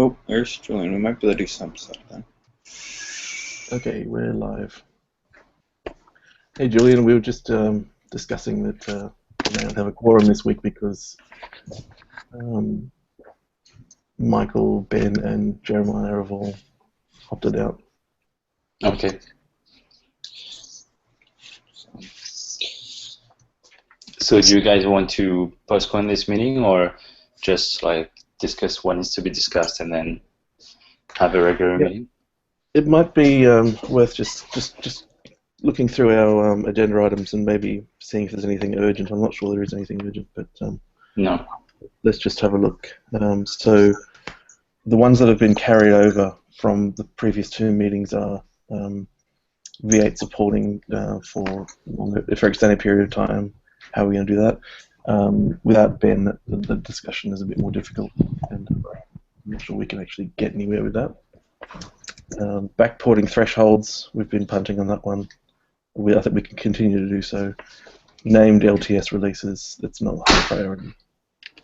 Oh, there's Julian. We might be able to do some stuff then. Okay, we're live. Hey, Julian, we were just discussing that we may not have a quorum this week because um, Michael, Ben, and Jeremiah have all opted out. Okay. So do you guys want to postpone this meeting or just like discuss what needs to be discussed and then have a regular meeting? It might be worth just looking through our agenda items and maybe seeing if there's anything urgent. I'm not sure there is anything urgent, but No. let's just have a look. So the ones that have been carried over from the previous two meetings are V8 supporting for extended period of time. How are we going to do that? Without Ben, the discussion is a bit more difficult, and I'm not sure we can actually get anywhere with that. Backporting thresholds, we've been punting on that one. I think we can continue to do so. Named LTS releases, that's not a high priority.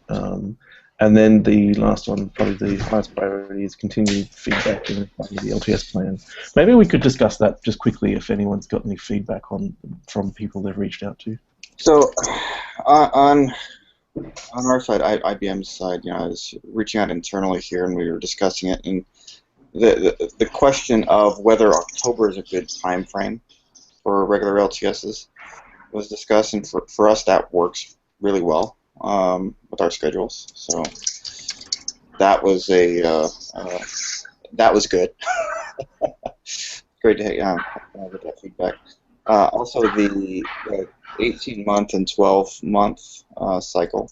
And then the last one, probably the highest priority, is continued feedback in the LTS plan. Maybe we could discuss that just quickly if anyone's got any feedback from people they've reached out to. So, on our side, IBM's side, I was reaching out internally here, and we were discussing it, and the question of whether October is a good time frame for regular LTSs was discussed, and for us that works really well with our schedules. So that was that was good. Great to get that feedback. Also, the 18-month and 12-month cycle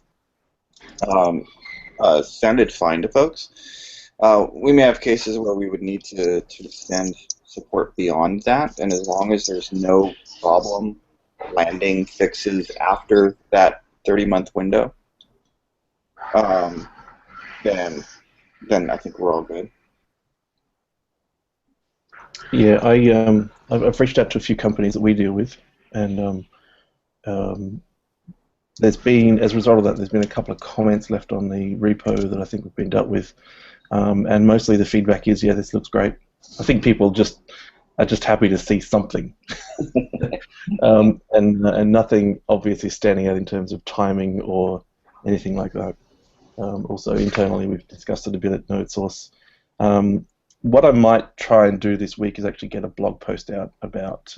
sounded fine to folks. We may have cases where we would need to extend support beyond that, and as long as there's no problem landing fixes after that 30-month window, then I think we're all good. Yeah, I've reached out to a few companies that we deal with, and there's been, as a result of that, there's been a couple of comments left on the repo that I think have been dealt with, and mostly the feedback is, yeah, this looks great. I think people are just happy to see something, and nothing obviously standing out in terms of timing or anything like that. Also internally, we've discussed it a bit at NodeSource. What I might try and do this week is actually get a blog post out about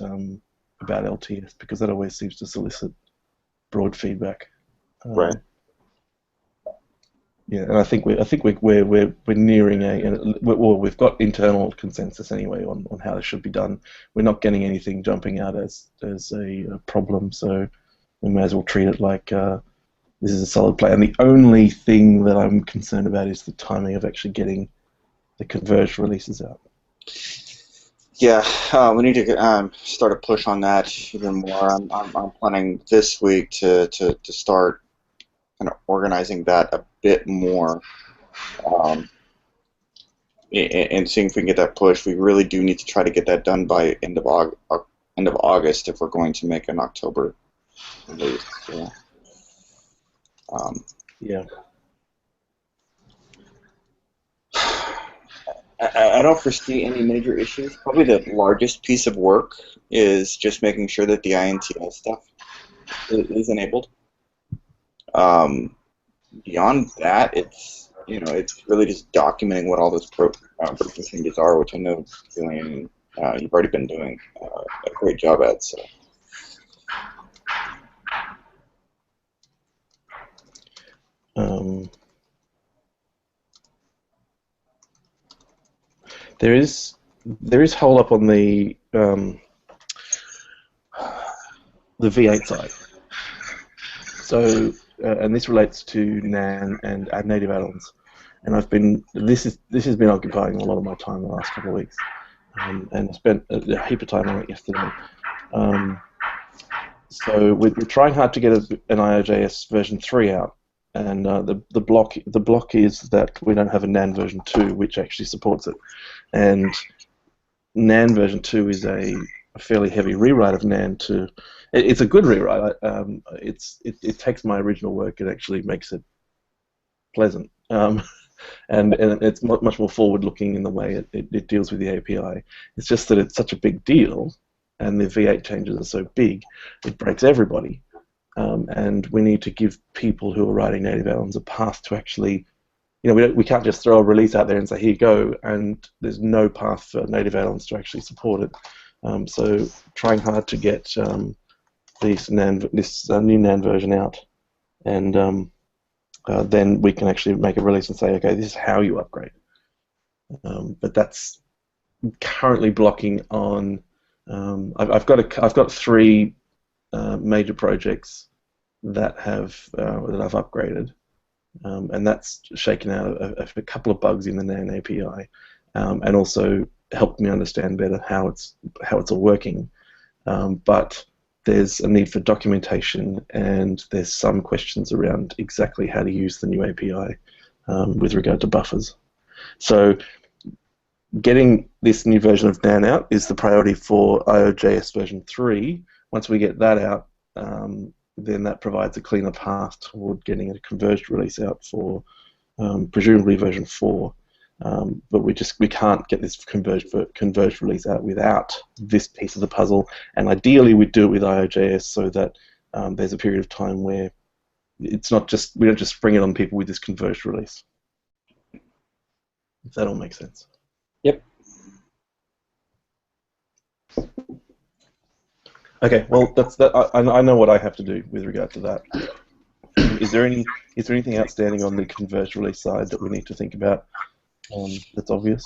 LTS, because that always seems to solicit broad feedback. Right. Yeah, and I think we're nearing we've got internal consensus anyway on how this should be done. We're not getting anything jumping out as a problem, so we may as well treat it like this is a solid play. And the only thing that I'm concerned about is the timing of actually getting the converged releases out. Yeah, we need to start a push on that even more. I'm planning this week to start kind of organizing that a bit more, and seeing if we can get that push. We really do need to try to get that done by end of August if we're going to make an October release. So, yeah. I don't foresee any major issues. Probably the largest piece of work is just making sure that the INTL stuff is enabled. Beyond that, it's really just documenting what all those broken changes are, which I know, Julian, you've already been doing a great job at. So. There is hold up on the V8 side. So, and this relates to NAN and native add-ons, and this has been occupying a lot of my time the last couple of weeks, and I spent a heap of time on it yesterday. So we're trying hard to get an IOJS version 3 out, and the block is that we don't have a NAN version 2 which actually supports it, and NAN version 2 is a fairly heavy rewrite of NAN to. It's a good rewrite. It takes my original work and actually makes it pleasant. and it's much more forward-looking in the way it deals with the API. It's just that it's such a big deal, and the V8 changes are so big, it breaks everybody. And we need to give people who are writing native elements a path to actually, we can't just throw a release out there and say, here you go, and there's no path for native elements to actually support it. So trying hard to get this new NAND version out, and then we can actually make a release and say, okay, this is how you upgrade. But that's currently blocking on. I've got 3 major projects that that I've upgraded, and that's shaken out a couple of bugs in the NAND API, and also helped me understand better how it's all working. But there's a need for documentation, and there's some questions around exactly how to use the new API with regard to buffers. So getting this new version of NAND out is the priority for IOJS version 3. Once we get that out, then that provides a cleaner path toward getting a converged release out for presumably version 4. But we can't get this converged release out without this piece of the puzzle, and ideally we'd do it with IOJS so that there's a period of time where it's not just, we don't just spring it on people with this converged release. If that all makes sense. Yep. Okay, well that's that. I know what I have to do with regard to that. Is there anything outstanding on the converged release side that we need to think about? That's obvious.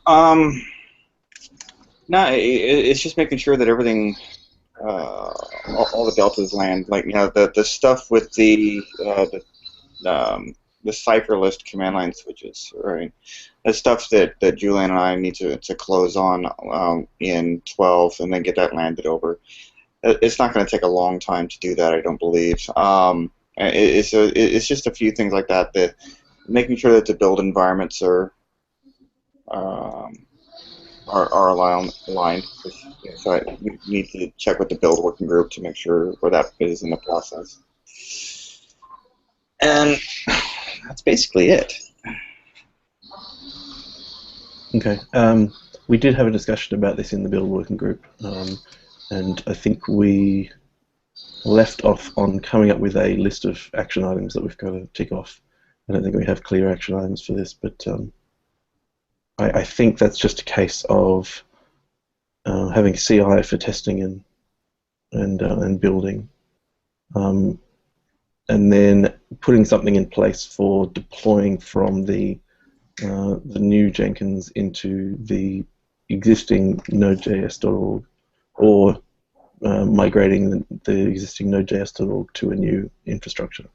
No, it's just making sure that everything, all the deltas land. Like the stuff with the cipher list command line switches, right? The stuff that Julian and I need to close on in 12 and then get that landed over. It's not going to take a long time to do that, I don't believe. It's just a few things like that that. Making sure that the build environments are aligned. So we need to check with the build working group to make sure where that is in the process. And that's basically it. Okay. We did have a discussion about this in the build working group, and I think we left off on coming up with a list of action items that we've got to tick off. I don't think we have clear action items for this, but I think that's just a case of having CI for testing and building, and then putting something in place for deploying from the new Jenkins into the existing Node.js.org, or migrating the existing Node.js.org to a new infrastructure.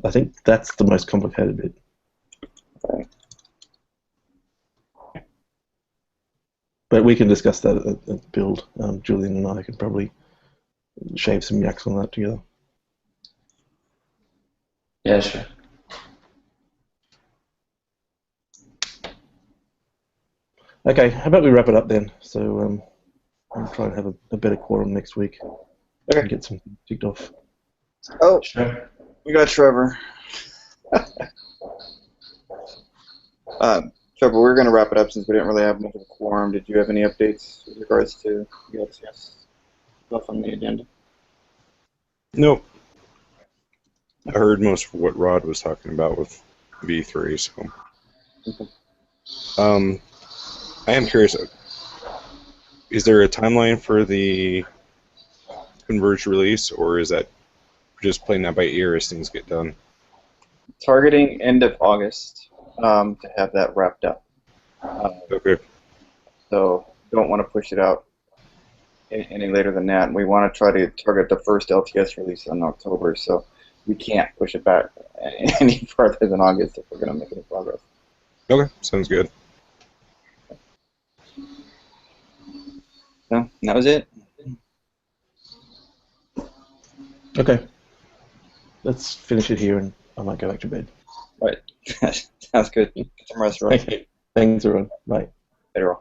I think that's the most complicated bit. But we can discuss that at the build. Julian and I can probably shave some yaks on that together. Yeah, sure. Okay, how about we wrap it up then? So I'll try and have a better quorum next week. Okay. And get some ticked off. Oh, Sure. we got Trevor. Trevor, we're going to wrap it up since we didn't really have much of a quorum. Did you have any updates with regards to the LTS stuff on the agenda? Nope. I heard most of what Rod was talking about with V3, so. Okay. I am curious, is there a timeline for the converged release, or is that just playing that by ear as things get done? Targeting end of August to have that wrapped up. Okay. So don't want to push it out any later than that. We want to try to target the first LTS release in October, so we can't push it back any further than August if we're going to make any progress. Okay, sounds good. So that was it. Okay. Let's finish it here, and I might go back to bed. All right. Sounds good. Get some rest, right? Okay. Thanks, everyone. Bye. Later on.